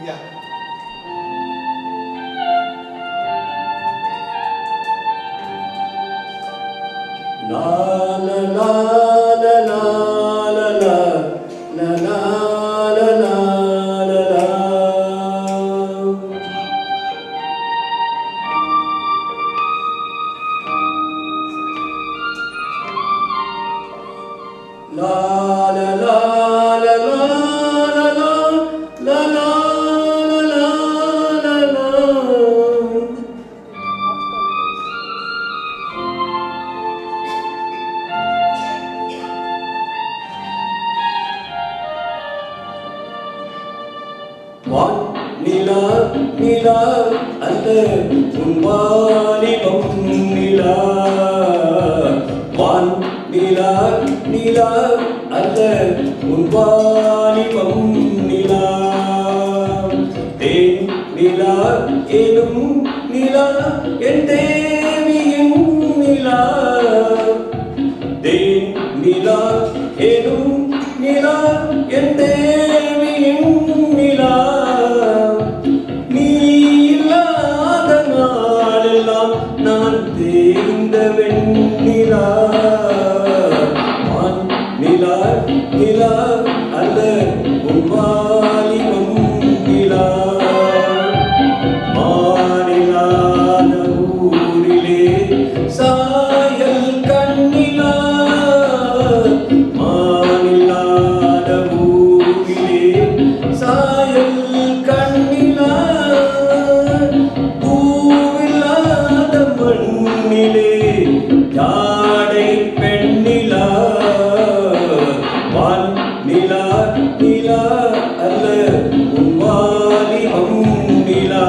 Iya. La la la la la la la la la la la la la. La la la la la la la la la la la la. வான் நிலா நிலா அல்ல உன் வாலிபம் நிலா. வான் நிலா நிலா அல்ல உன் வாலிபம் நிலா. தேன் நிலா எனும் நிலா என் தேவியின் நிலா. தேன் நிலா எனும் நிலா என் தேவியின் நிலா. நீ இல்லாத நாளெல்லாம் நான் தேய்ந்த வெண்ணிலா. வான் நிலா நிலா அல்ல உன் வாலிபம் நிலா. மாநிலாத ஊரிலே சாயல் கண்ணிலா. மாநிலாத ஊரிலே சாயல் கண்ணிலா. பூவில்லாத மண்ணிலே ஜாடை பெண்ணிலா. வான் நிலா நிலா அல்ல உன் வாலிபம் நிலா.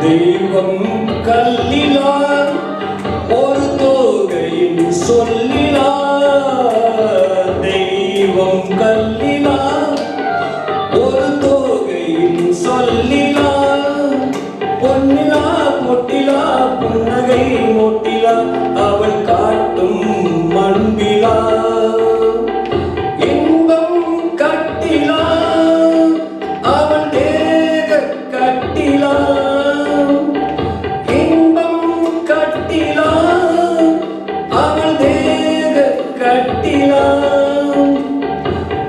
தெய்வம் கல்லிலா ஒரு தோகையின் சொல்லிலா. தெய்வம் கல்லிலா ஒரு தோகையின் சொல்லிலா. பொன்னிலா பொட்டிலா புன்னகை மொட்டிலா அவள் காட்டும் மண்பிலா. இன்பம் கட்டிலா அவள் தேக கட்டிலா. இன்பம் கட்டிலா அவள் தேக கட்டிலா.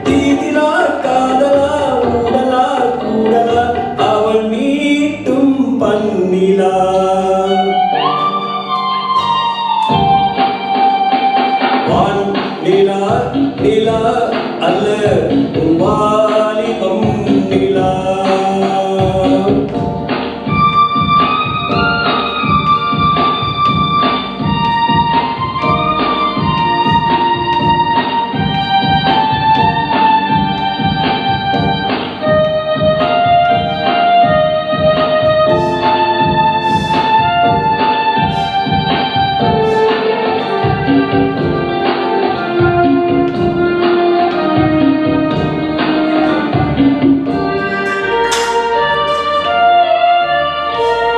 தீதிலா காதலா ஊடலா கூடலா அவள் மீட்டும் பண்ணிலா. வான் நிலா நிலா அல்ல உன் வாலிபம் நிலா.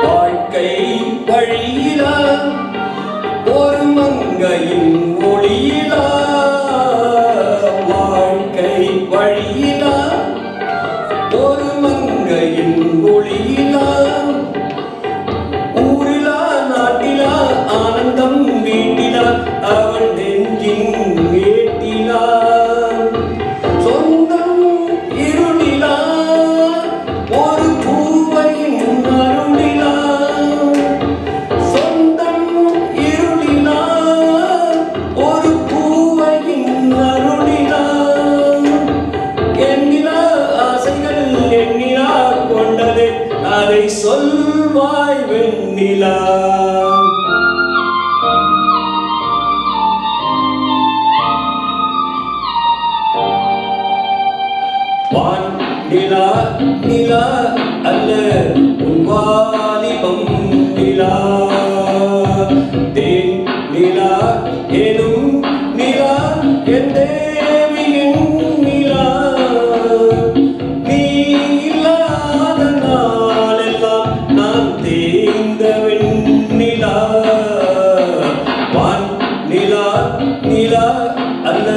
வாழ்க்கை வழியிலா ஒரு மங்கையின் ஒளியிலா. வாழ்க்கை வழியிலா ஒரு மங்கையின் ஒளியிலா. ஊரிலா நாட்டிலா ஆனந்தம் வீட்டிலா அவள் நெஞ்சின் ஏட்டிலா. சொந்தம் இருளிலா ஒரு பூவையின் அருளிலா. சொந்தம் இருளிலா ஒரு பூவையின் அருளிலா. எண்ணிலா ஆசைகள் எண்ணிலா கொண்டது அதை சொல்வாய் வெண்ணிலா. வான் நிலா நிலா அல்ல அல்ல உன் வாலிபம் நிலா. தேன் நிலா எனும் நிலா என் தேவியின் நிலா. நீ இல்லாத நாளெல்லாம் நான் தேய்ந்த வெண்ணிலா. வான் நிலா நிலா அல்ல